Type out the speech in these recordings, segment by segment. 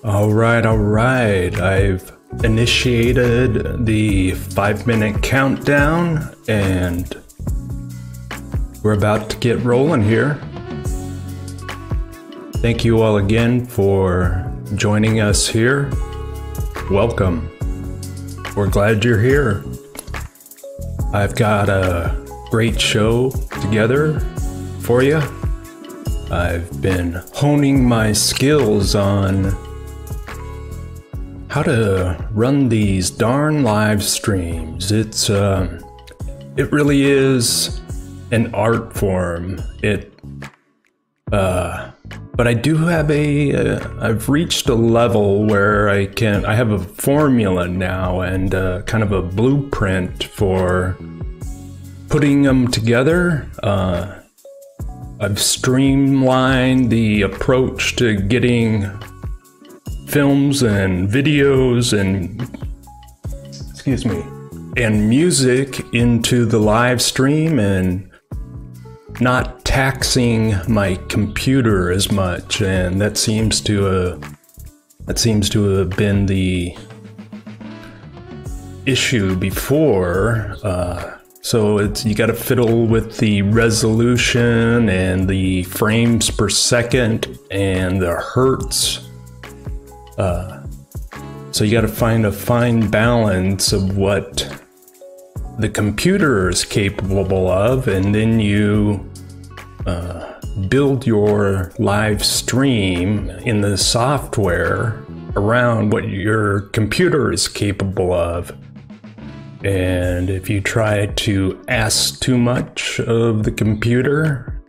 All right. I've initiated the 5-minute countdown and we're about to get rolling here. Thank you all again for joining us here. Welcome. We're glad you're here. I've got a great show together for you. I've been honing my skills on how to run these darn live streams. It really is an art form. But I do have I've reached a level where I have a formula now and kind of a blueprint for putting them together. I've streamlined the approach to getting films and videos and music into the live stream and not taxing my computer as much, and that seems to have been the issue before. So you got to fiddle with the resolution and the frames per second and the hertz. So you got to find a fine balance of what the computer is capable of, and then you build your live stream in the software around what your computer is capable of. And if you try to ask too much of the computer,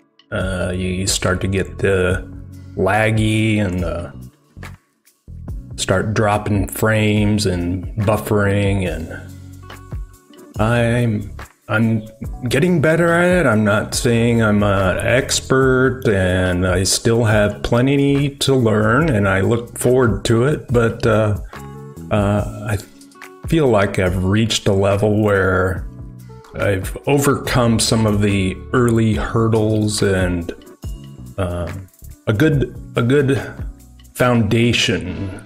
you start to get the laggy and start dropping frames and buffering, and I'm getting better at it. I'm not saying I'm an expert, and I still have plenty to learn, and I look forward to it, but I feel like I've reached a level where I've overcome some of the early hurdles and a good foundation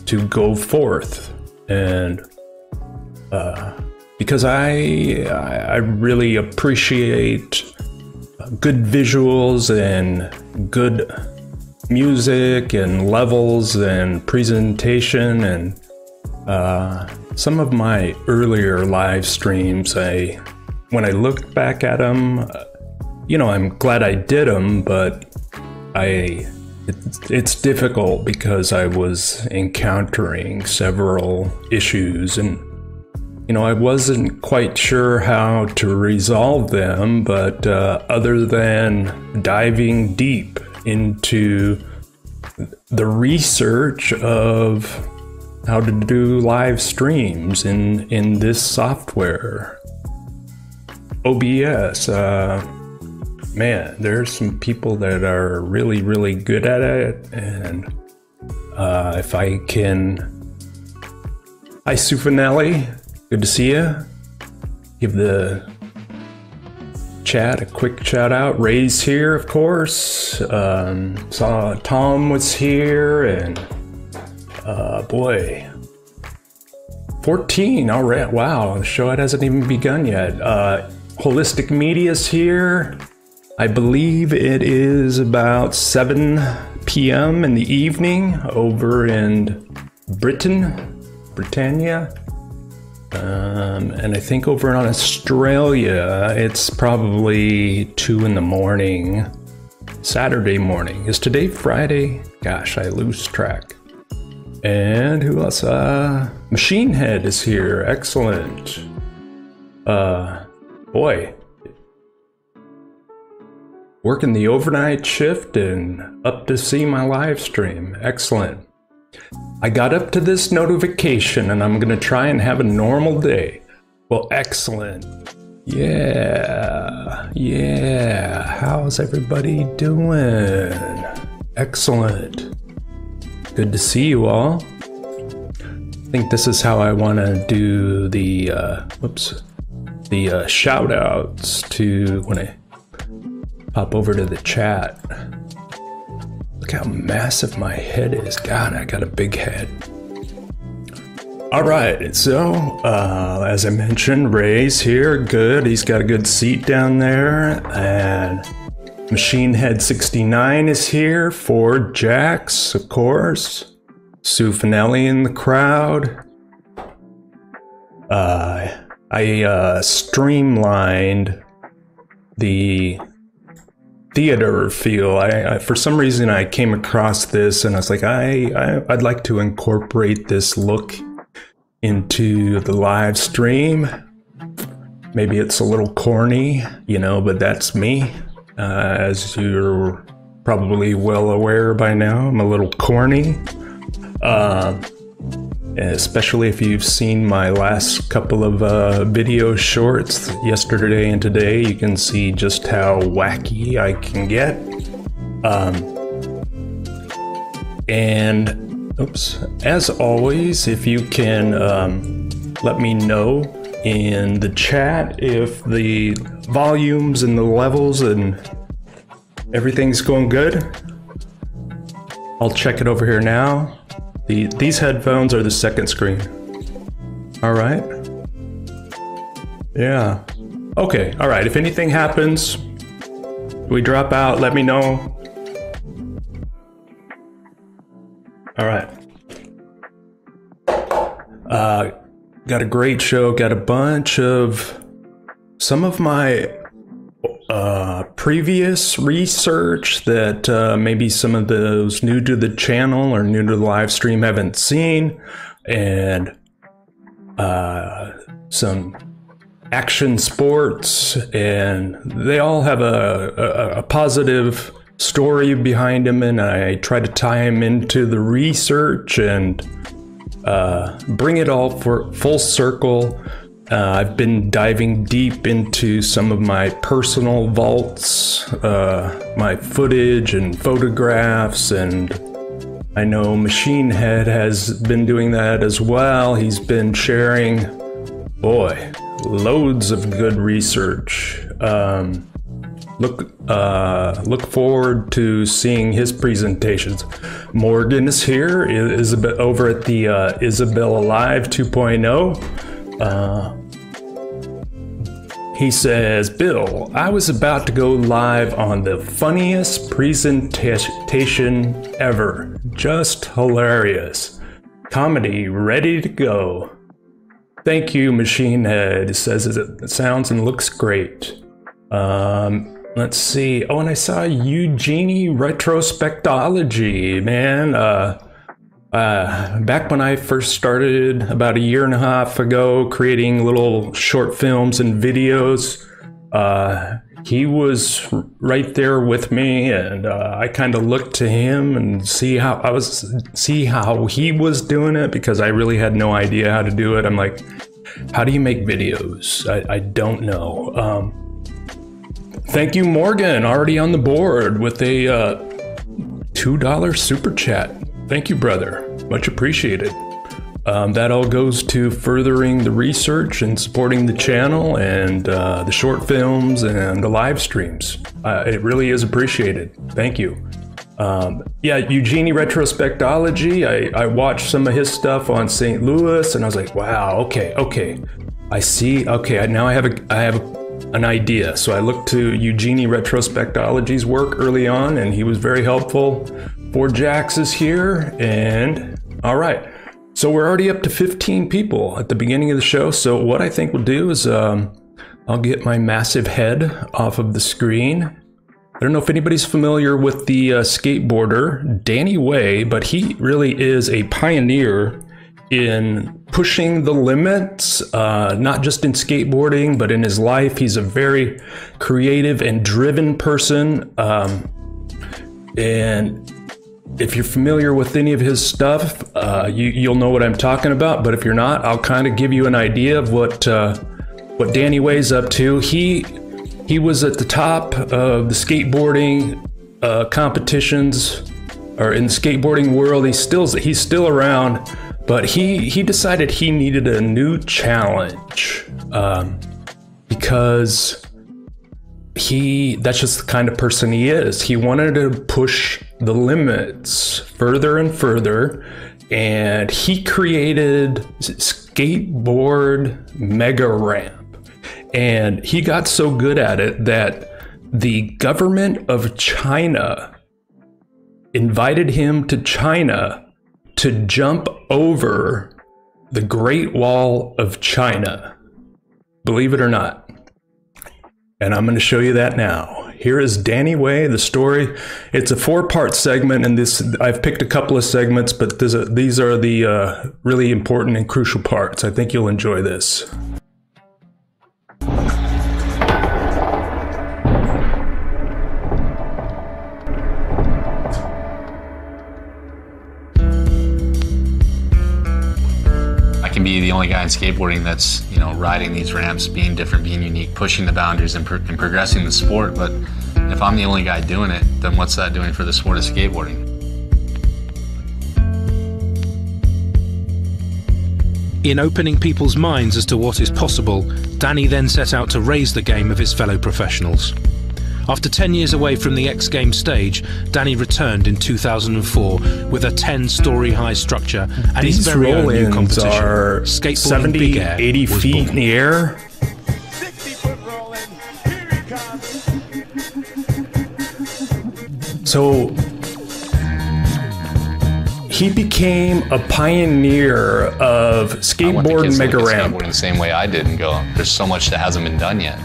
to go forth. And because I really appreciate good visuals and good music and levels and presentation, and some of my earlier live streams, when I look back at them, I'm glad I did them, but it's difficult because I was encountering several issues, and I wasn't quite sure how to resolve them, but other than diving deep into the research of how to do live streams in this software, OBS, man, there's some people that are really, really good at it, and if I can... Hi, Sufanelli. Good to see you. Give the chat a quick shout out. Ray's here, of course. Saw Tom was here, and boy, 14 already. Wow, the show hasn't even begun yet. Holistic Media's here. I believe it is about 7 p.m. in the evening over in Britannia. And I think over in Australia, it's probably 2 in the morning, Saturday morning. Is today Friday? Gosh, I lose track. And who else? Machine Head is here. Excellent. Boy. Working the overnight shift and up to see my live stream. Excellent. I got up to this notification and I'm gonna try and have a normal day. Well, excellent. Yeah. How's everybody doing? Excellent. Good to see you all. I think this is how I want to do the shout outs to when I pop over to the chat. Look how massive my head is. God, I got a big head. All right, so as I mentioned, Ray's here. Good, he's got a good seat down there. And Machine Head 69 is here. Ford Jax, of course. Sue Finelli in the crowd. I streamlined the theater feel. I for some reason I came across this and I was like, I'd like to incorporate this look into the live stream. Maybe it's a little corny, you know, but that's me. As you're probably well aware by now, I'm a little corny. Especially if you've seen my last couple of video shorts, yesterday and today, you can see just how wacky I can get. And oops, as always, if you can let me know in the chat if the volumes and the levels and everything's going good. I'll check it over here now. These headphones are the second screen. All right. Yeah. Okay. All right. If anything happens, we drop out, let me know. All right. Got a great show. Got a bunch of some of my previous research that maybe some of those new to the channel or new to the live stream haven't seen, and some action sports, and they all have a positive story behind them, and I try to tie them into the research and bring it all for full circle. I've been diving deep into some of my personal vaults, my footage and photographs, and I know Machine Head has been doing that as well. He's been sharing, boy, loads of good research. Look forward to seeing his presentations. Morgan is here, Isabel, over at the Isabel Alive 2.0. He says, Bill, I was about to go live on the funniest presentation ever. Just hilarious. Comedy ready to go. Thank you, Machine Head. It says it sounds and looks great. Let's see. Oh, and I saw Eugenie Retrospectology, man. Back when I first started about 1.5 years ago creating little short films and videos, he was right there with me, and I kind of looked to him and see how he was doing it, because I really had no idea how to do it. I'm like, how do you make videos? I don't know. Thank you, Morgan, already on the board with a $2 super chat. Thank you, brother. Much appreciated. That all goes to furthering the research and supporting the channel and the short films and the live streams. It really is appreciated. Thank you. Yeah, Eugenie Retrospectology. I watched some of his stuff on St. Louis, and I was like, wow, okay. I see. Okay, now I have an idea. So I looked to Eugenie Retrospectology's work early on, and he was very helpful. Ford Jax is here, and all right. So we're already up to 15 people at the beginning of the show. So what I think we'll do is I'll get my massive head off of the screen. I don't know if anybody's familiar with the skateboarder Danny Way, but he really is a pioneer in pushing the limits, not just in skateboarding, but in his life. He's a very creative and driven person. And if you're familiar with any of his stuff, you'll know what I'm talking about. But if you're not, I'll kind of give you an idea of what Danny Way's up to. He was at the top of the skateboarding competitions, or in the skateboarding world. He's still around, but he decided he needed a new challenge because that's just the kind of person he is. He wanted to push the limits further and further, and he created skateboard mega ramp. And he got so good at it that the government of China invited him to China to jump over the Great Wall of China. Believe it or not. And I'm going to show you that now. Here is Danny Way, the story. It's a 4-part segment, and I've picked a couple of segments, but these are the really important and crucial parts. I think you'll enjoy this. Can be the only guy in skateboarding that's, you know, riding these ramps, being different, being unique, pushing the boundaries and progressing the sport. But if I'm the only guy doing it, then what's that doing for the sport of skateboarding? In opening people's minds as to what is possible, Danny then set out to raise the game of his fellow professionals. After 10 years away from the X Games stage, Danny returned in 2004 with a 10-story high structure and his very own new competition. Are Skateboarding 70, Big Air 80 feet born. in the air. 60-foot rolling. Here he comes. So he became a pioneer of skateboard mega ramp. Skateboarding the same way I did and go, there's so much that hasn't been done yet.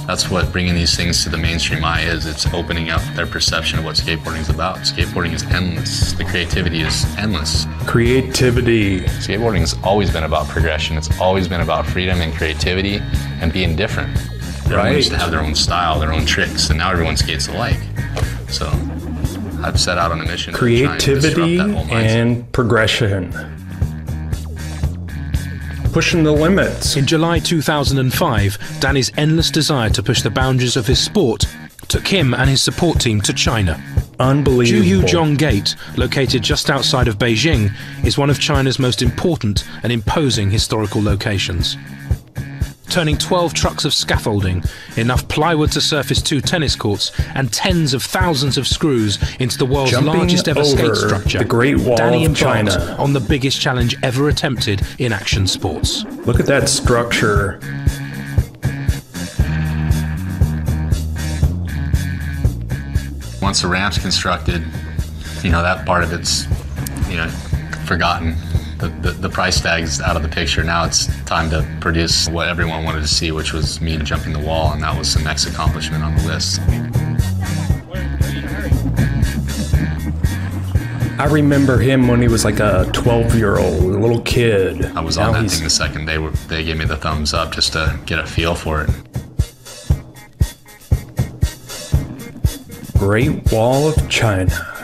That's what bringing these things to the mainstream eye is. It's opening up their perception of what skateboarding is about. Skateboarding is endless. The creativity is endless. Creativity. Skateboarding has always been about progression. It's always been about freedom and creativity and being different. Everyone used to have their own style, their own tricks, and now everyone skates alike. So I've set out on a mission to try and Creativity disrupt that whole mindset. and progression. Pushing the limits. In July 2005, Danny's endless desire to push the boundaries of his sport took him and his support team to China. Unbelievable. Juhuzhong Gate, located just outside of Beijing, is one of China's most important and imposing historical locations. Turning 12 trucks of scaffolding, enough plywood to surface 2 tennis courts, and tens of thousands of screws into the world's largest ever skate structure, the Great Wall Danny of embarked China on the biggest challenge ever attempted in action sports. Look at that structure. Once the ramp's constructed, you know, that part of it's, you know, forgotten. The price tag's out of the picture. Now it's time to produce what everyone wanted to see, which was me jumping the wall, and that was the next accomplishment on the list. I remember him when he was like a 12-year-old little kid. I was on that thing the second they gave me the thumbs up just to get a feel for it. Great Wall of China.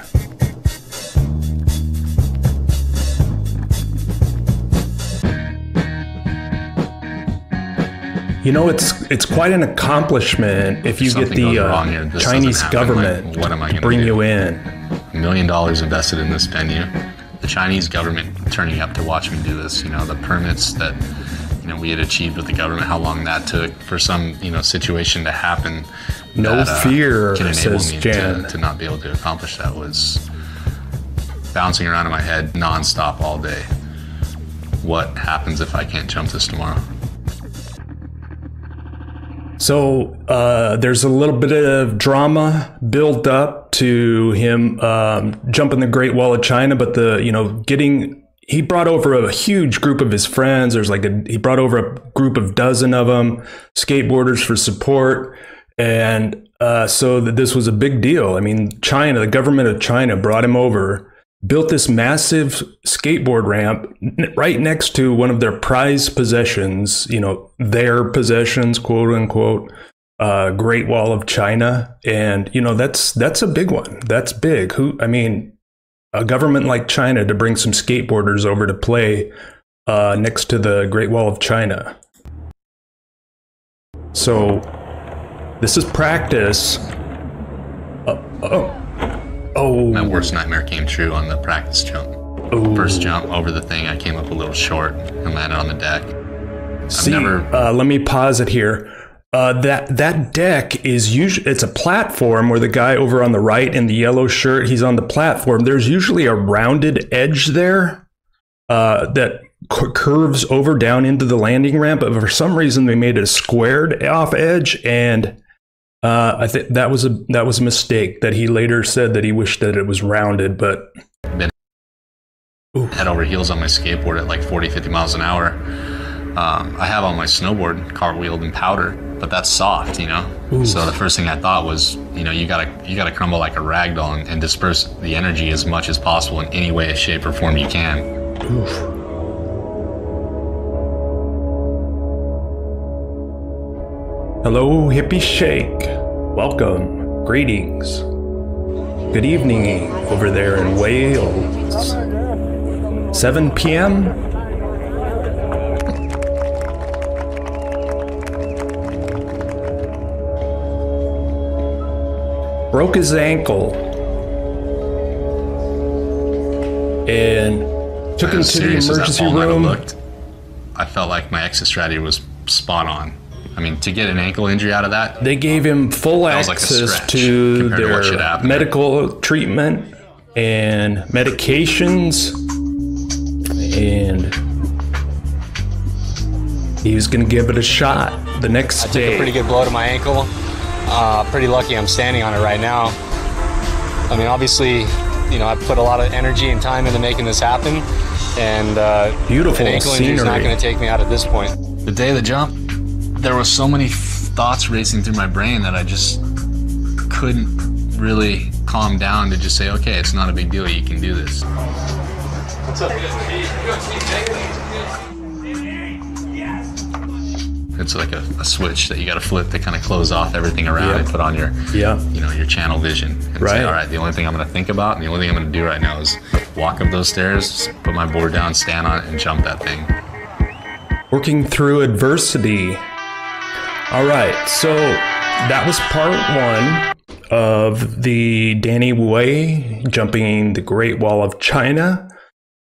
You know, it's quite an accomplishment if you get the Chinese government to bring you in. $1 million invested in this venue. The Chinese government turning up to watch me do this. You know, the permits that, you know, we had achieved with the government, how long that took for some, you know, situation to happen. No fear, can enable says me Jan. to not be able to accomplish that was bouncing around in my head nonstop all day. What happens if I can't jump this tomorrow? So there's a little bit of drama built up to him jumping the Great Wall of China, but he brought over a huge group of his friends. He brought over a group of dozen of them, skateboarders for support. And so this was a big deal. I mean, China, the government of China brought him over, built this massive skateboard ramp right next to one of their prized possessions, you know, their possessions, quote unquote, Great Wall of China. And, you know, that's a big one. That's big. A government like China to bring some skateboarders over to play next to the Great Wall of China. So this is practice. My worst nightmare came true on the practice jump. First jump over the thing, I came up a little short and landed on the deck. Let me pause it here. That deck is usually, it's a platform where the guy over on the right in the yellow shirt, he's on the platform. There's usually a rounded edge there that curves over down into the landing ramp, but for some reason they made it a squared off edge, and I think that was a mistake that he later said that he wished that it was rounded, but head over heels on my skateboard at like 40, 50 miles an hour. I have on my snowboard cartwheeled in powder, but that's soft, you know? Oof. So the first thing I thought was, you know, you gotta crumble like a rag doll and disperse the energy as much as possible in any way, shape, or form you can. Oof. Hello, Hippie Shake. Welcome. Greetings. Good evening over there in Wales. 7 p.m. Broke his ankle and took him to the emergency room. I felt like my exit strategy was spot on. I mean, to get an ankle injury out of that, they gave him full access to their medical treatment and medications, and he was going to give it a shot the next day. I took a pretty good blow to my ankle. Pretty lucky I'm standing on it right now. I mean, obviously, you know, I put a lot of energy and time into making this happen, and beautiful an ankle injury is not going to take me out at this point. The day of the jump, there were so many thoughts racing through my brain that I just couldn't really calm down to just say, okay, it's not a big deal, you can do this. What's up? It's like a switch that you got to flip to kind of close off everything around and put on your, you know, your channel vision. And say, all right, the only thing I'm going to think about and the only thing I'm going to do right now is walk up those stairs, put my board down, stand on it, and jump that thing. Working through adversity. All right, so that was part one of the Danny Way jumping the Great Wall of China.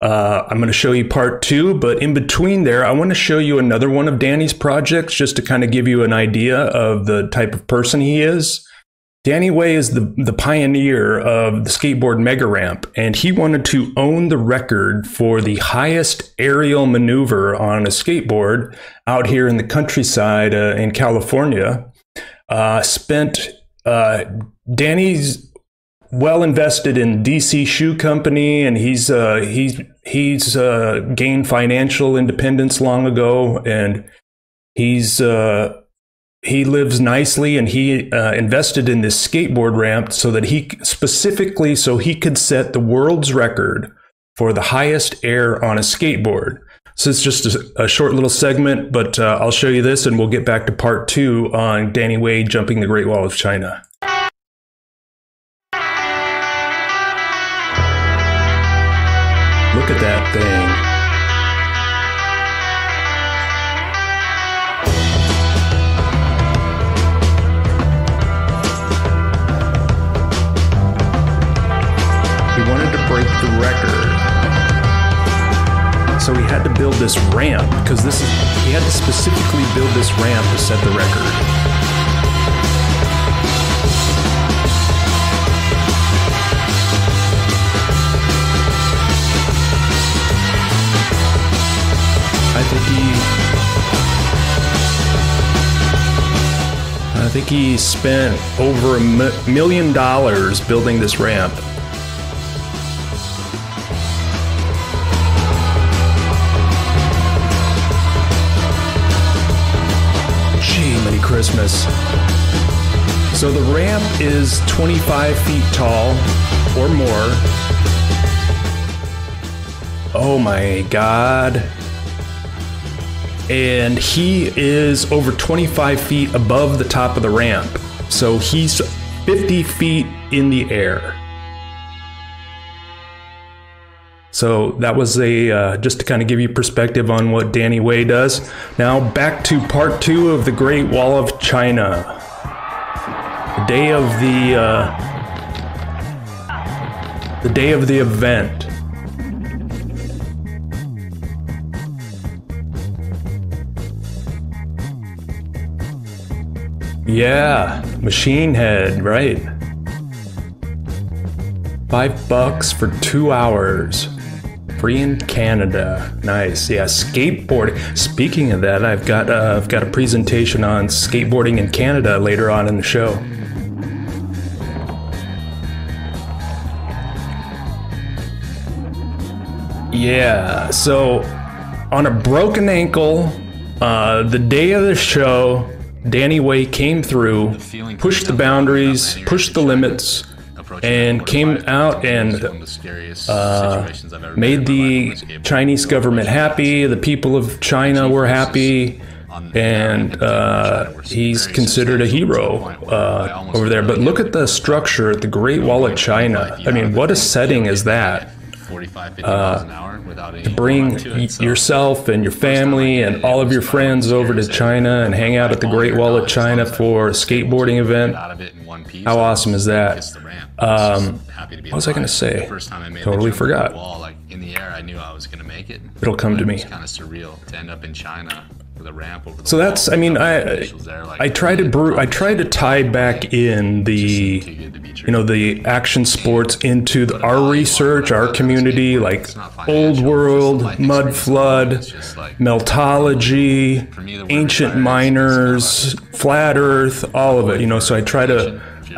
I'm going to show you part two, but in between there, I want to show you another one of Danny's projects just to kind of give you an idea of the type of person he is. Danny Way is the pioneer of the skateboard mega ramp, and he wanted to own the record for the highest aerial maneuver on a skateboard out here in the countryside in California. Danny's well invested in DC Shoe Company, and he's gained financial independence long ago, and he lives nicely, and he invested in this skateboard ramp so that he could set the world's record for the highest air on a skateboard. So it's just a short little segment, but I'll show you this and we'll get back to part two on Danny Way jumping the Great Wall of China. Look at that thing. Break the record. So he had to build this ramp because he had to specifically build this ramp to set the record. I think he spent over $1 million building this ramp. Christmas. So the ramp is 25 feet tall or more. Oh my God. And he is over 25 feet above the top of the ramp. So he's 50 feet in the air. So that was just to kind of give you perspective on what Danny Way does. Now back to part two of the Great Wall of China. The day of the event. Yeah, Machine Head, right. $5 for 2 hours. Free in Canada. Nice. Yeah, skateboarding. Speaking of that, I've got a presentation on skateboarding in Canada later on in the show. Yeah, so on a broken ankle, the day of the show, Danny Way came through, pushed the boundaries, pushed the limits, and came out and made the Chinese government happy. The people of China were happy, and he's considered a hero over there. But look at the structure at the Great Wall of China. I mean, what a setting is that? To bring yourself and your family and all of your friends over to China and hang out at the Great Wall of China for a skateboarding event. How awesome is that? What was I going to say? Totally forgot. It'll come to me. It's kind of surreal to end up in China with a ramp over the So that's, I mean, I try to tie back in the, you know, the action sports into our research, our community, like old world, mud flood, meltology, ancient miners, flat earth, all of it, you know. So I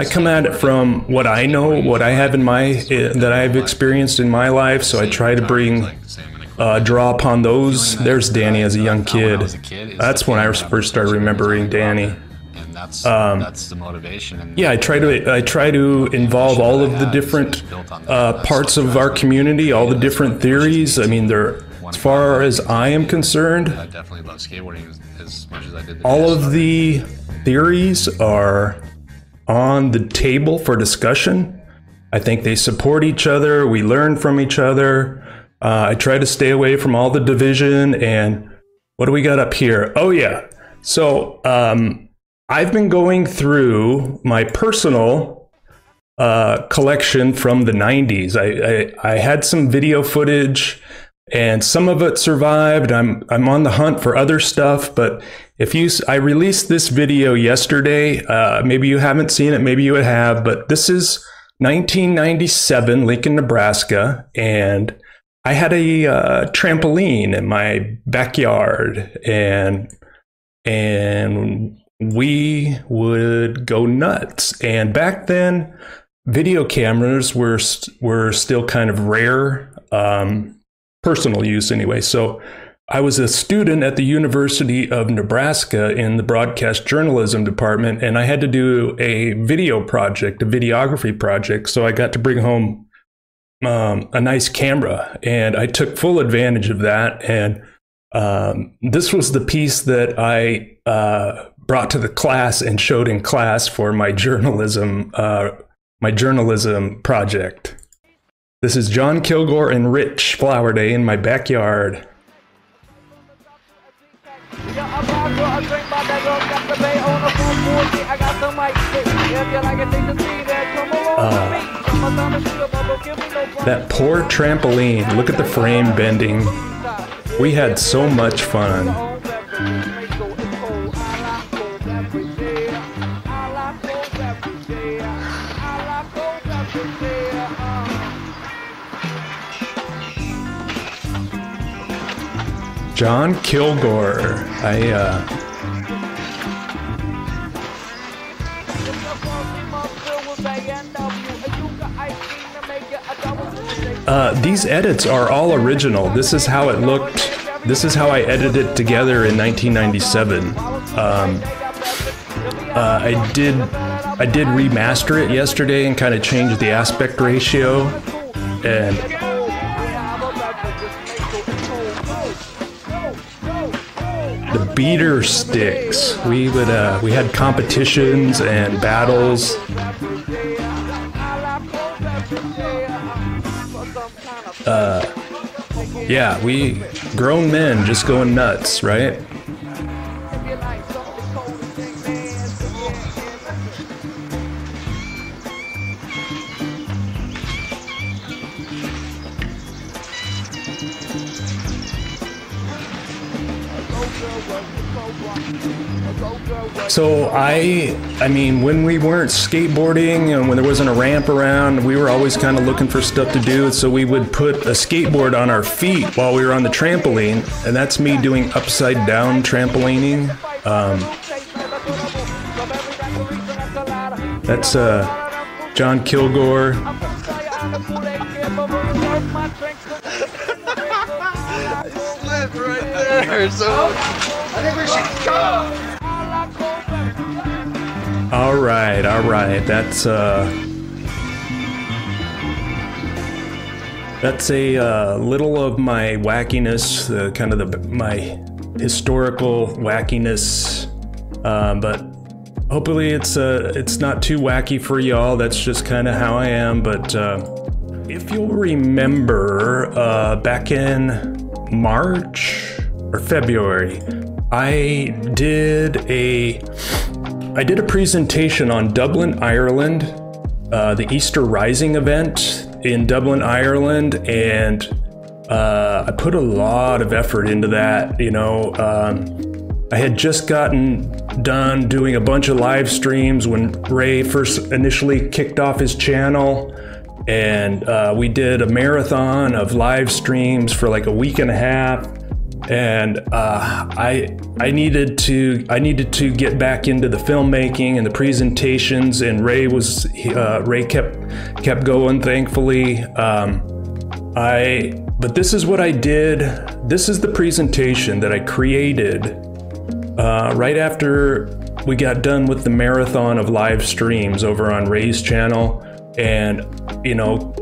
come at it from what I know, what I have in that I've experienced in my life. So I try to draw upon those. There's Danny as a young kid. That's when I first started remembering Danny. That's the motivation. Yeah, I try to involve all of the different parts of our community, all the different theories. I mean, as far as I am concerned, I definitely love skateboarding as much as I did. All of the theories are on the table for discussion. I think they support each other. We learn from each other. I try to stay away from all the division. And what do we got up here? Oh yeah. So I've been going through my personal collection from the 90s. I had some video footage, and some of it survived. I'm on the hunt for other stuff, but I released this video yesterday. Maybe you haven't seen it, maybe you have, but this is 1997, Lincoln, Nebraska, and I had a trampoline in my backyard, and we would go nuts. And back then, video cameras were still kind of rare, personal use anyway. So I was a student at the University of Nebraska in the broadcast journalism department, and I had to do a video project, a videography project. So I got to bring home a nice camera, and I took full advantage of that. And this was the piece that I brought to the class and showed in class for my journalism project. This is John Kilgore and Rich Flowerday in my backyard. That poor trampoline. Look at the frame bending. We had so much fun. John Kilgore. These edits are all original. This is how it looked. This is how I edited it together in 1997. I did remaster it yesterday and kind of change the aspect ratio. And the beater sticks. We had competitions and battles. Yeah, we grown men just going nuts, right? So I mean, when we weren't skateboarding and when there wasn't a ramp around, we were always kind of looking for stuff to do. So we would put a skateboard on our feet while we were on the trampoline, and that's me doing upside down trampolining. That's John Kilgore. Right there, so I think we should go. All right. That's a little of my wackiness, kind of my historical wackiness, but hopefully it's not too wacky for y'all. That's just kind of how I am. But if you'll remember, back in March or February, I did a presentation on Dublin, Ireland, the Easter Rising event in Dublin, Ireland, and I put a lot of effort into that. You know, I had just gotten done doing a bunch of live streams when Ray first initially kicked off his channel. And we did a marathon of live streams for like a week and a half, and I needed to get back into the filmmaking and the presentations. And Ray kept going, thankfully. But this is what I did. This is the presentation that I created right after we got done with the marathon of live streams over on Ray's channel. And, you know,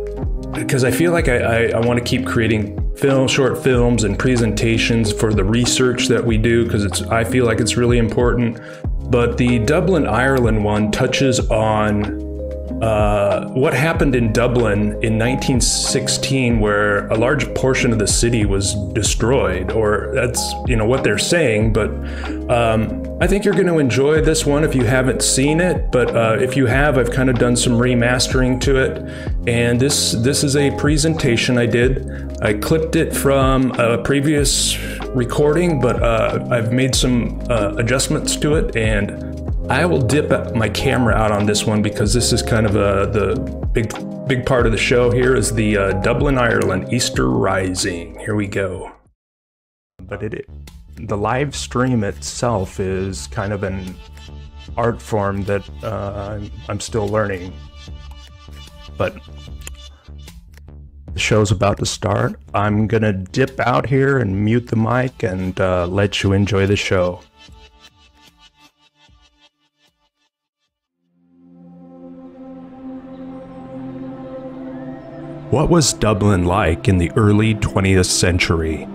because I feel like I want to keep creating short films and presentations for the research that we do, because I feel like it's really important. But the Dublin, Ireland one touches on what happened in Dublin in 1916, where a large portion of the city was destroyed, or that's, you know, what they're saying. But I think you're going to enjoy this one if you haven't seen it. But if you have, I've kind of done some remastering to it. And this is a presentation I did. I clipped it from a previous recording, but I've made some adjustments to it, and I will dip my camera out on this one because this is kind of the big part of the show here is the Dublin, Ireland Easter Rising. Here we go. But the live stream itself is kind of an art form that I'm still learning. But the show's about to start. I'm gonna dip out here and mute the mic and let you enjoy the show. What was Dublin like in the early 20th century?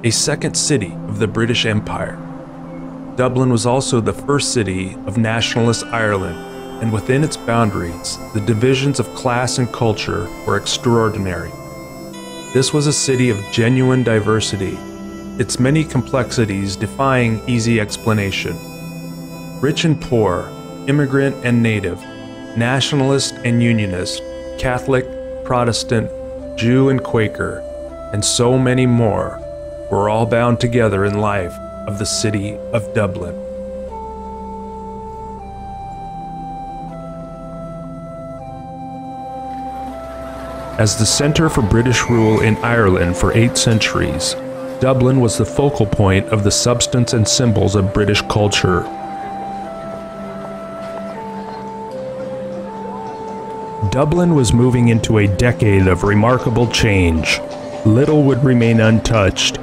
A second city of the British Empire, Dublin was also the first city of nationalist Ireland, and within its boundaries, the divisions of class and culture were extraordinary. This was a city of genuine diversity, its many complexities defying easy explanation. Rich and poor, immigrant and native, nationalist and unionist, Catholic, Protestant, Jew and Quaker, and so many more were all bound together in life of the city of Dublin. As the center for British rule in Ireland for 8 centuries, Dublin was the focal point of the substance and symbols of British culture. Dublin was moving into a decade of remarkable change. Little would remain untouched.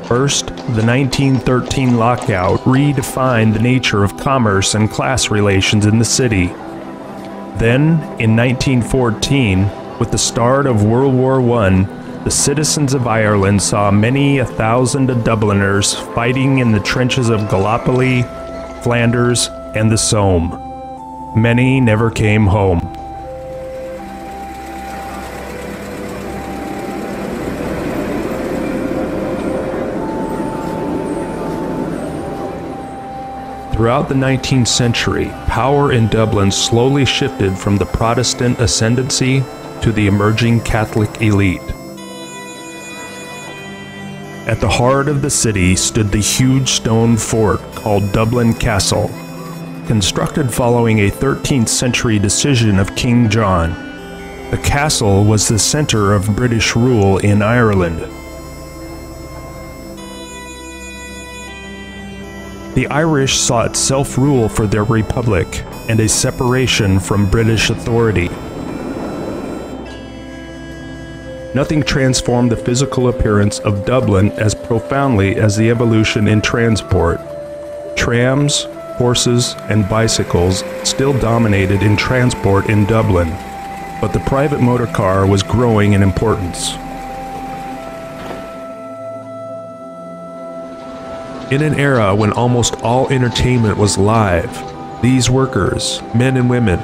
First, the 1913 lockout redefined the nature of commerce and class relations in the city. Then, in 1914, with the start of World War I, the citizens of Ireland saw many 1,000 Dubliners fighting in the trenches of Gallipoli, Flanders, and the Somme. Many never came home. Throughout the 19th century, power in Dublin slowly shifted from the Protestant ascendancy to the emerging Catholic elite. At the heart of the city stood the huge stone fort called Dublin Castle, constructed following a 13th century decision of King John. The castle was the center of British rule in Ireland. The Irish sought self-rule for their republic and a separation from British authority. Nothing transformed the physical appearance of Dublin as profoundly as the evolution in transport. Trams, horses, and bicycles still dominated in transport in Dublin, but the private motor car was growing in importance. In an era when almost all entertainment was live, these workers, men and women,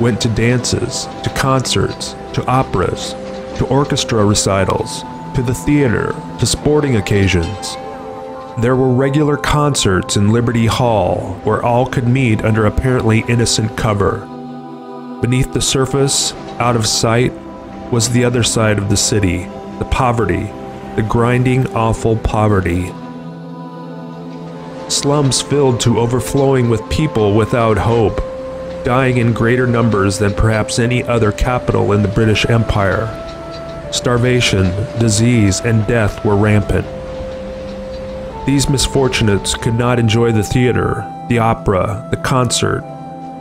went to dances, to concerts, to operas, to orchestra recitals, to the theater, to sporting occasions. There were regular concerts in Liberty Hall where all could meet under apparently innocent cover. Beneath the surface, out of sight, was the other side of the city, the poverty, the grinding, awful poverty. Slums filled to overflowing with people without hope, dying in greater numbers than perhaps any other capital in the British Empire. Starvation, disease, and death were rampant. These misfortunates could not enjoy the theater, the opera, the concert.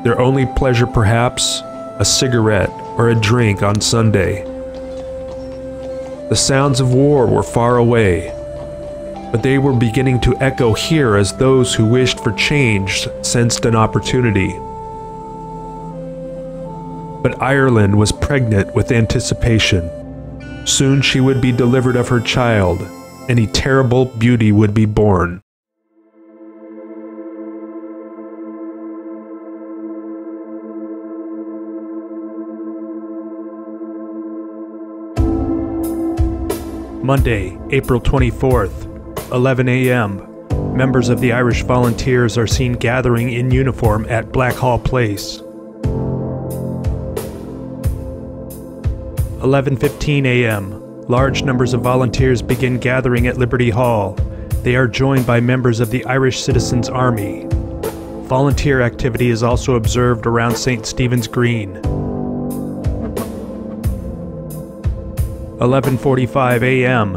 Their only pleasure perhaps, a cigarette or a drink on Sunday. The sounds of war were far away, but they were beginning to echo here as those who wished for change sensed an opportunity. But Ireland was pregnant with anticipation. Soon she would be delivered of her child, and a terrible beauty would be born. Monday, April 24th, 11 a.m. Members of the Irish Volunteers are seen gathering in uniform at Blackhall Place. 11:15 a.m. Large numbers of volunteers begin gathering at Liberty Hall. They are joined by members of the Irish Citizens Army. Volunteer activity is also observed around St. Stephen's Green. 11:45 a.m.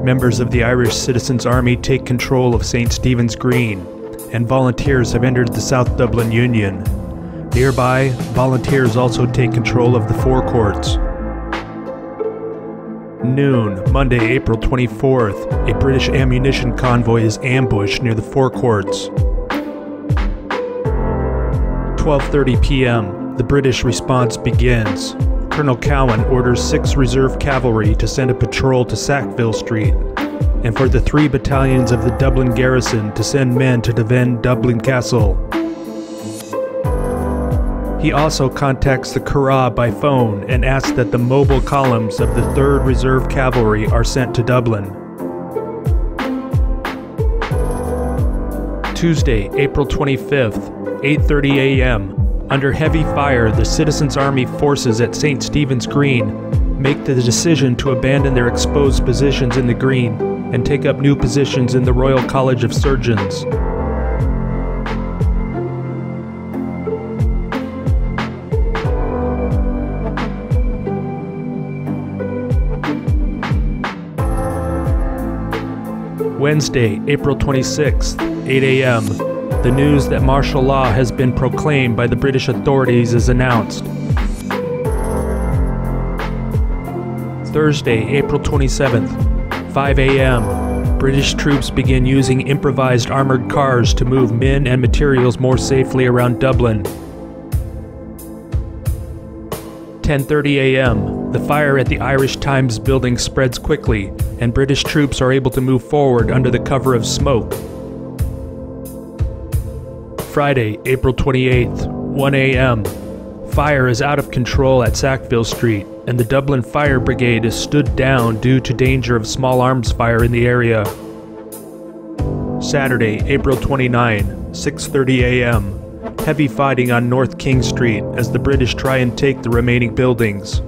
Members of the Irish Citizens Army take control of St. Stephen's Green, and volunteers have entered the South Dublin Union. Nearby, volunteers also take control of the forecourts. Noon, Monday, April 24th, a British ammunition convoy is ambushed near the forecourts. 12:30 p.m., the British response begins. Colonel Cowan orders 6 reserve cavalry to send a patrol to Sackville Street, and for the 3 battalions of the Dublin garrison to send men to defend Dublin Castle. He also contacts the Curragh by phone and asks that the mobile columns of the 3rd Reserve Cavalry are sent to Dublin. Tuesday, April 25th, 8:30 a.m. Under heavy fire, the Citizens Army forces at St. Stephen's Green make the decision to abandon their exposed positions in the Green and take up new positions in the Royal College of Surgeons. Wednesday, April 26th, 8 a.m. The news that martial law has been proclaimed by the British authorities is announced. Thursday, April 27th, 5 a.m. British troops begin using improvised armored cars to move men and materials more safely around Dublin. 10:30 a.m. The fire at the Irish Times building spreads quickly, and British troops are able to move forward under the cover of smoke. Friday, April 28th, 1 a.m. Fire is out of control at Sackville Street, and the Dublin Fire Brigade is stood down due to danger of small arms fire in the area. Saturday, April 29, 6:30 a.m. Heavy fighting on North King Street as the British try and take the remaining buildings.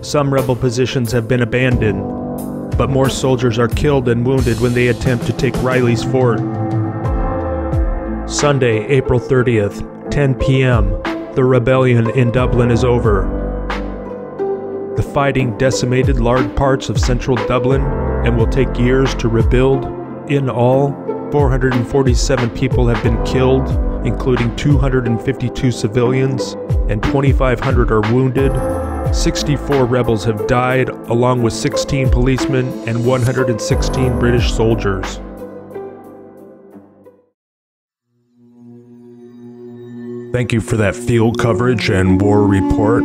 Some rebel positions have been abandoned. but more soldiers are killed and wounded when they attempt to take Riley's fort. Sunday, April 30th, 10 p.m. The rebellion in Dublin is over. The fighting decimated large parts of central Dublin and will take years to rebuild. In all, 447 people have been killed, including 252 civilians, and 2,500 are wounded. 64 rebels have died, along with 16 policemen and 116 British soldiers. Thank you for that field coverage and war report.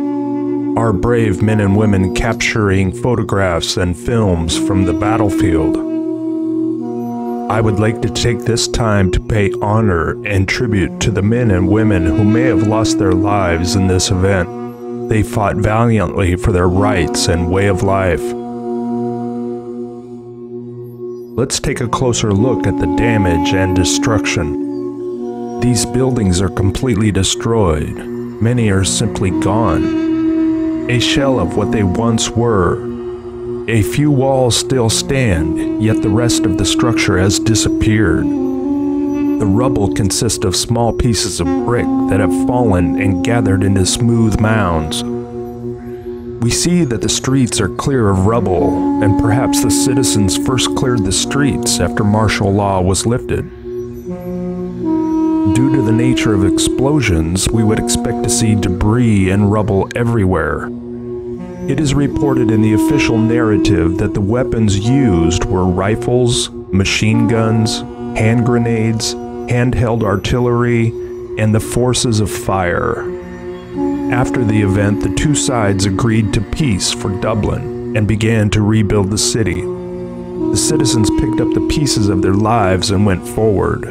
Our brave men and women capturing photographs and films from the battlefield. I would like to take this time to pay honor and tribute to the men and women who may have lost their lives in this event. They fought valiantly for their rights and way of life. Let's take a closer look at the damage and destruction. These buildings are completely destroyed. Many are simply gone. A shell of what they once were. A few walls still stand, yet the rest of the structure has disappeared. The rubble consists of small pieces of brick that have fallen and gathered into smooth mounds. We see that the streets are clear of rubble, and perhaps the citizens first cleared the streets after martial law was lifted. Due to the nature of explosions, we would expect to see debris and rubble everywhere. It is reported in the official narrative that the weapons used were rifles, machine guns, hand grenades, handheld artillery, and the forces of fire. After the event, the two sides agreed to peace for Dublin and began to rebuild the city. The citizens picked up the pieces of their lives and went forward.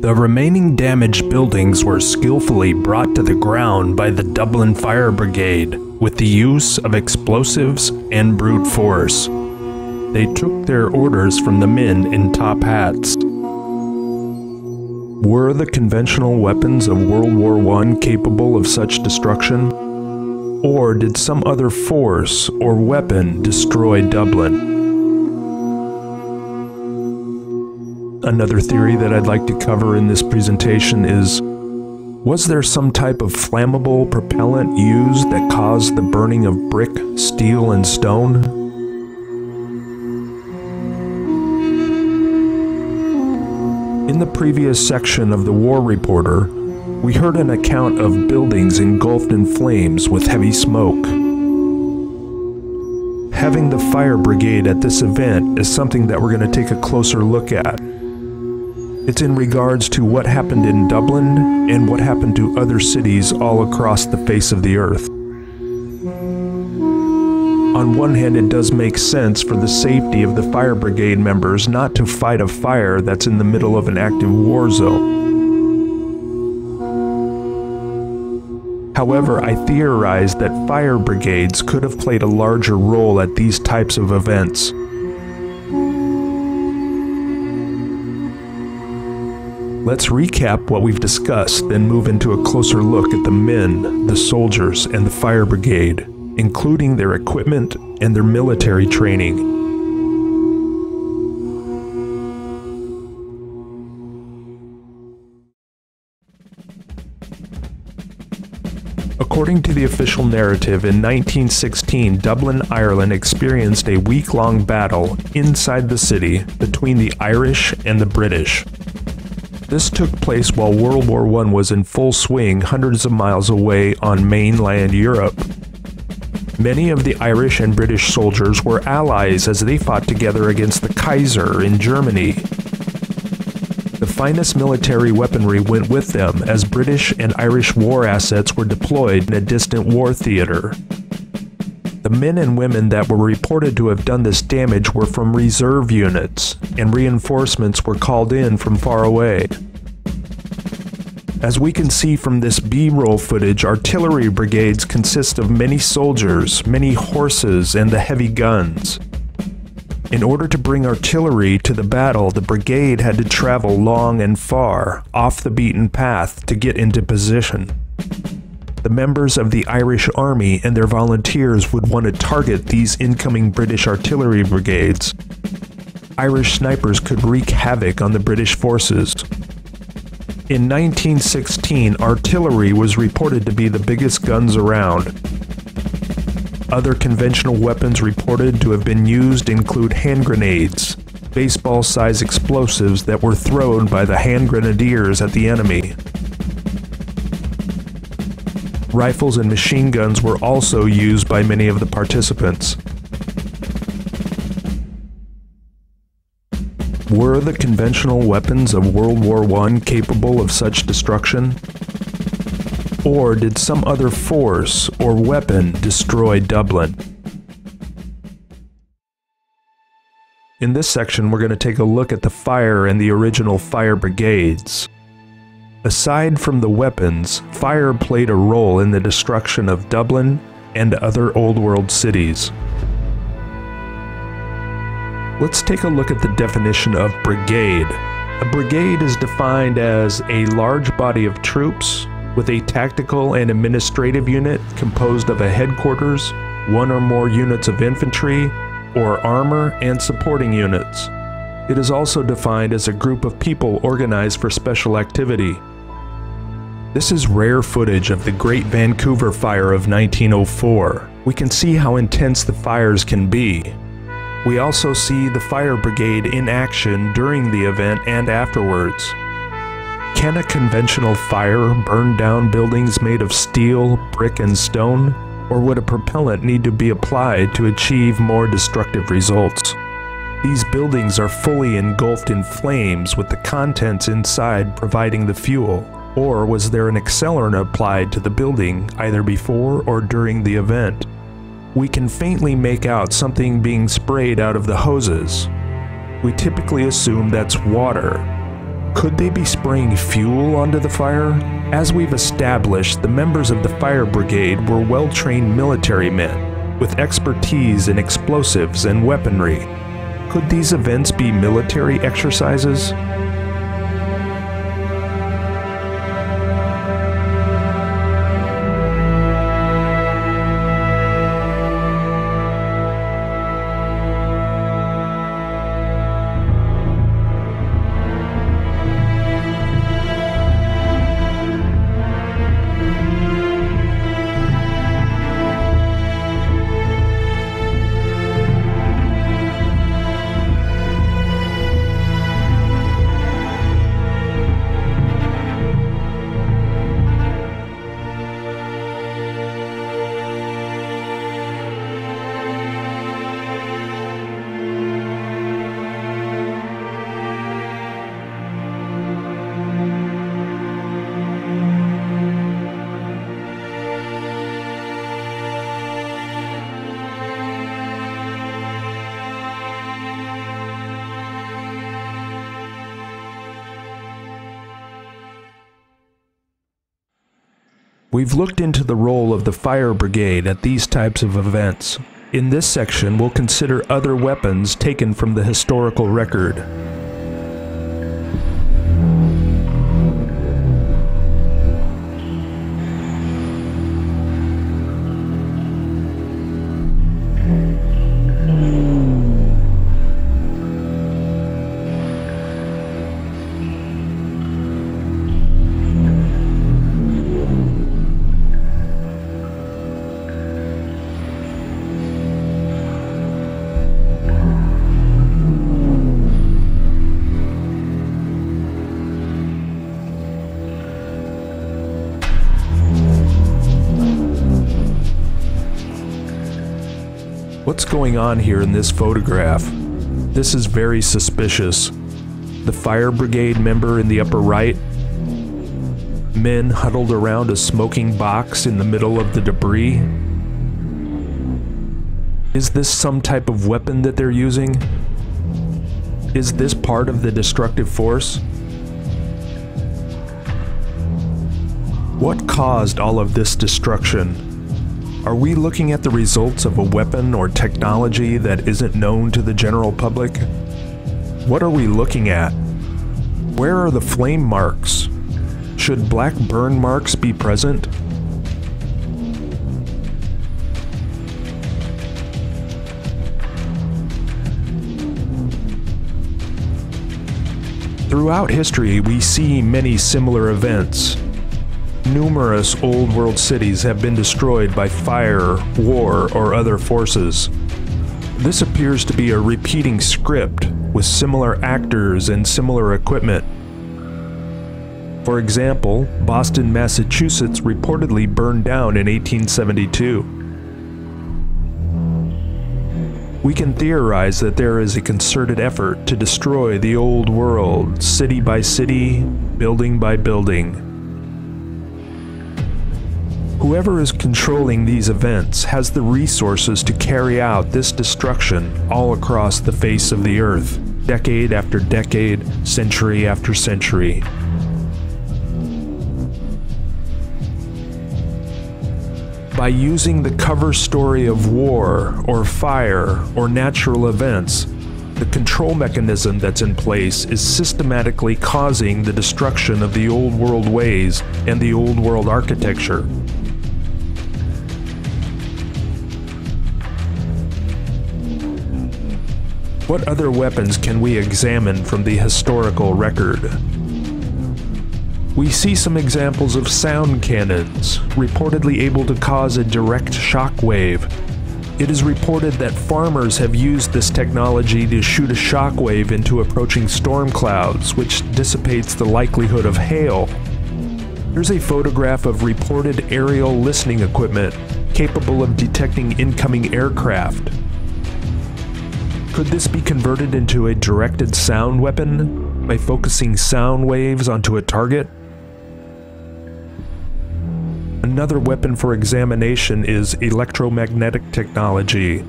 The remaining damaged buildings were skillfully brought to the ground by the Dublin Fire Brigade with the use of explosives and brute force. They took their orders from the men in top hats. Were the conventional weapons of World War I capable of such destruction? Or did some other force or weapon destroy Dublin? Another theory that I'd like to cover in this presentation is, was there some type of flammable propellant used that caused the burning of brick, steel, and stone? In the previous section of the War Reporter, we heard an account of buildings engulfed in flames with heavy smoke. Having the fire brigade at this event is something that we're going to take a closer look at. It's in regards to what happened in Dublin and what happened to other cities all across the face of the earth. On one hand, it does make sense for the safety of the fire brigade members not to fight a fire that's in the middle of an active war zone. However, I theorize that fire brigades could have played a larger role at these types of events. Let's recap what we've discussed, then move into a closer look at the men, the soldiers, and the fire brigade, including their equipment and their military training. According to the official narrative, in 1916, Dublin, Ireland experienced a week-long battle inside the city between the Irish and the British. This took place while World War I was in full swing hundreds of miles away on mainland Europe. Many of the Irish and British soldiers were allies as they fought together against the Kaiser in Germany. The finest military weaponry went with them as British and Irish war assets were deployed in a distant war theater. The men and women that were reported to have done this damage were from reserve units, and reinforcements were called in from far away. As we can see from this B-roll footage, artillery brigades consist of many soldiers, many horses, and the heavy guns. In order to bring artillery to the battle, the brigade had to travel long and far, off the beaten path, to get into position. the members of the Irish Army and their volunteers would want to target these incoming British artillery brigades. Irish snipers could wreak havoc on the British forces. In 1916, artillery was reported to be the biggest guns around. Other conventional weapons reported to have been used include hand grenades, baseball-sized explosives that were thrown by the hand grenadiers at the enemy. Rifles and machine guns were also used by many of the participants. Were the conventional weapons of World War I capable of such destruction? Or did some other force or weapon destroy Dublin? In this section, we're going to take a look at the fire and the original fire brigades. Aside from the weapons, fire played a role in the destruction of Dublin and other Old World cities. Let's take a look at the definition of brigade. A brigade is defined as a large body of troops with a tactical and administrative unit composed of a headquarters, one or more units of infantry, or armor and supporting units. It is also defined as a group of people organized for special activity. This is rare footage of the Great Vancouver Fire of 1904. We can see how intense the fires can be. We also see the fire brigade in action during the event and afterwards. Can a conventional fire burn down buildings made of steel, brick, and stone? Or would a propellant need to be applied to achieve more destructive results? These buildings are fully engulfed in flames with the contents inside providing the fuel. Or was there an accelerant applied to the building either before or during the event? We can faintly make out something being sprayed out of the hoses. We typically assume that's water. Could they be spraying fuel onto the fire? As we've established, the members of the fire brigade were well-trained military men with expertise in explosives and weaponry. Could these events be military exercises? We've looked into the role of the fire brigade at these types of events. In this section, we'll consider other weapons taken from the historical record. What's going on here in this photograph? This is very suspicious. The fire brigade member in the upper right, men huddled around a smoking box in the middle of the debris. Is this some type of weapon that they're using? Is this part of the destructive force? What caused all of this destruction? Are we looking at the results of a weapon or technology that isn't known to the general public? What are we looking at? Where are the flame marks? Should black burn marks be present? Throughout history, we see many similar events. Numerous old world cities have been destroyed by fire, war, or other forces. This appears to be a repeating script with similar actors and similar equipment. For example, Boston, Massachusetts reportedly burned down in 1872. We can theorize that there is a concerted effort to destroy the old world, city by city, building by building. Whoever is controlling these events has the resources to carry out this destruction all across the face of the earth, decade after decade, century after century. By using the cover story of war, or fire, or natural events, the control mechanism that's in place is systematically causing the destruction of the old world ways and the old world architecture. What other weapons can we examine from the historical record? We see some examples of sound cannons, reportedly able to cause a direct shock wave. It is reported that farmers have used this technology to shoot a shock wave into approaching storm clouds, which dissipates the likelihood of hail. Here's a photograph of reported aerial listening equipment capable of detecting incoming aircraft. Could this be converted into a directed sound weapon by focusing sound waves onto a target? Another weapon for examination is electromagnetic technology.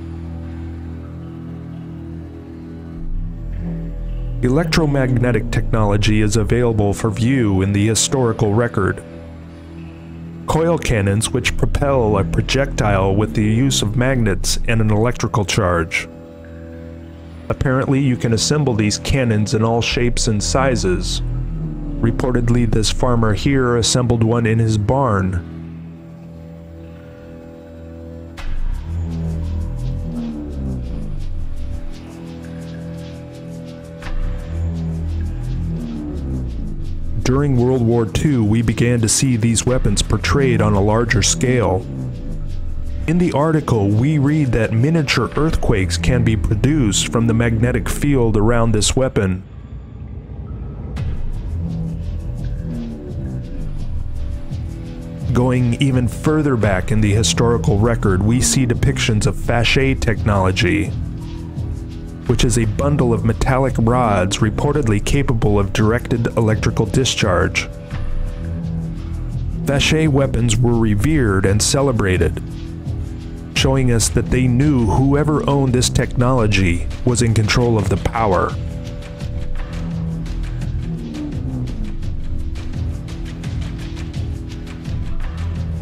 Electromagnetic technology is available for view in the historical record. Coil cannons which propel a projectile with the use of magnets and an electrical charge. Apparently, you can assemble these cannons in all shapes and sizes. Reportedly, this farmer here assembled one in his barn. During World War II, we began to see these weapons portrayed on a larger scale. In the article, we read that miniature earthquakes can be produced from the magnetic field around this weapon. Going even further back in the historical record, we see depictions of Fachet technology, which is a bundle of metallic rods reportedly capable of directed electrical discharge. Fachet weapons were revered and celebrated, showing us that they knew whoever owned this technology was in control of the power.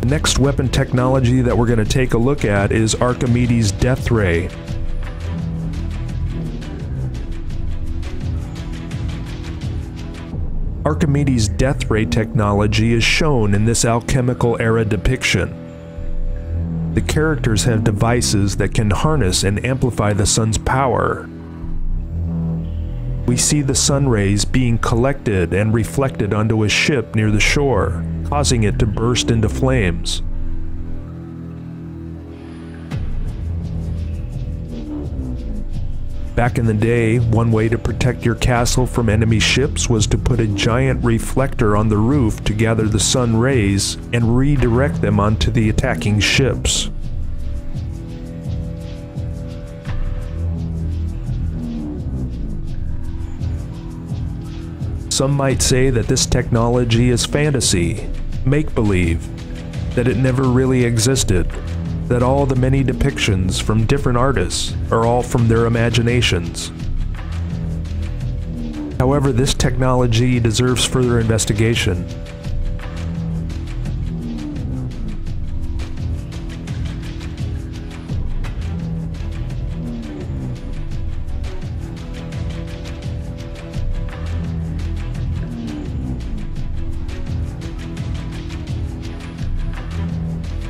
The next weapon technology that we're going to take a look at is Archimedes' death ray. Archimedes' death ray technology is shown in this alchemical era depiction. The characters have devices that can harness and amplify the sun's power. We see the sun rays being collected and reflected onto a ship near the shore, causing it to burst into flames. Back in the day, one way to protect your castle from enemy ships was to put a giant reflector on the roof to gather the sun rays and redirect them onto the attacking ships. Some might say that this technology is fantasy, make-believe, that it never really existed, that all the many depictions from different artists are all from their imaginations. However, this technology deserves further investigation.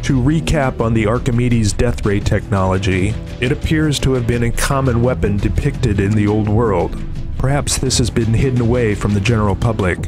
To recap on the Archimedes death ray technology, it appears to have been a common weapon depicted in the old world, Perhaps this has been hidden away from the general public.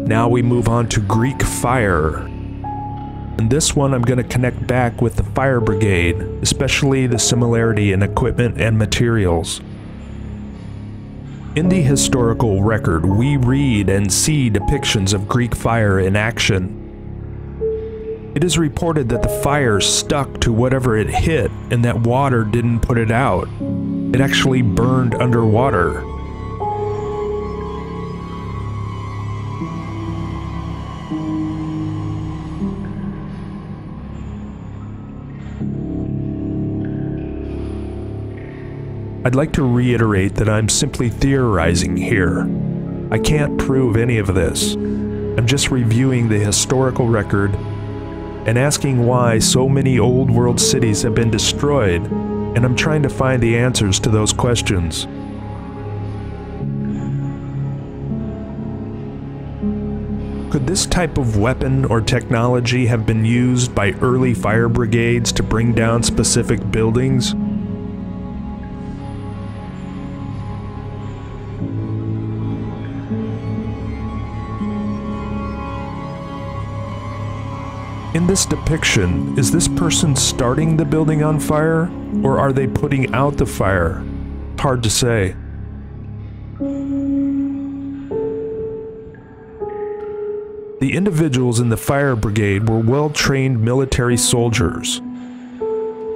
Now we move on to Greek fire. In this one I'm going to connect back with the fire brigade, especially the similarity in equipment and materials. In the historical record, we read and see depictions of Greek fire in action. It is reported that the fire stuck to whatever it hit and that water didn't put it out. It actually burned underwater. I'd like to reiterate that I'm simply theorizing here. I can't prove any of this. I'm just reviewing the historical record and asking why so many old world cities have been destroyed, and I'm trying to find the answers to those questions. Could this type of weapon or technology have been used by early fire brigades to bring down specific buildings? In this depiction, is this person starting the building on fire, or are they putting out the fire? Hard to say. The individuals in the fire brigade were well-trained military soldiers.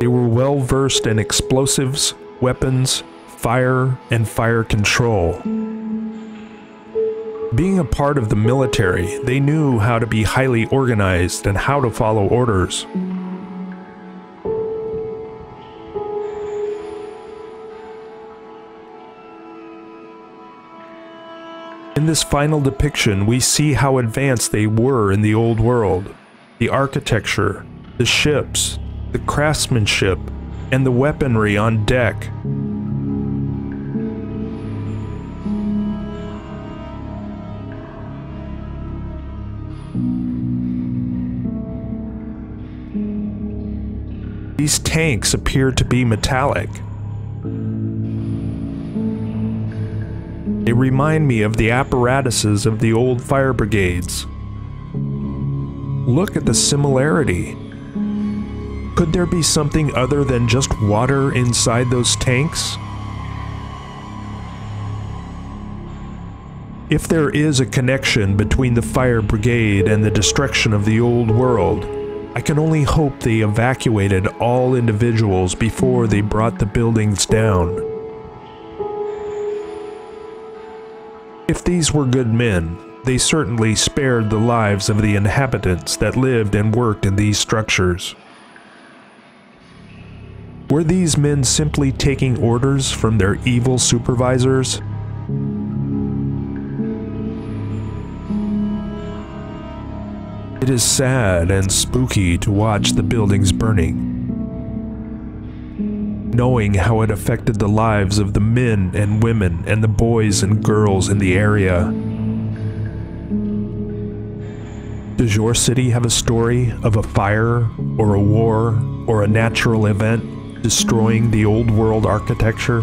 They were well-versed in explosives, weapons, fire, and fire control. Being a part of the military, they knew how to be highly organized and how to follow orders. In this final depiction, we see how advanced they were in the old world. The architecture, the ships, the craftsmanship, and the weaponry on deck. These tanks appear to be metallic. They remind me of the apparatuses of the old fire brigades. Look at the similarity. Could there be something other than just water inside those tanks? If there is a connection between the fire brigade and the destruction of the old world, I can only hope they evacuated all individuals before they brought the buildings down. If these were good men, they certainly spared the lives of the inhabitants that lived and worked in these structures. Were these men simply taking orders from their evil supervisors? It is sad and spooky to watch the buildings burning, knowing how it affected the lives of the men and women and the boys and girls in the area. Does your city have a story of a fire, or a war, or a natural event destroying the old world architecture?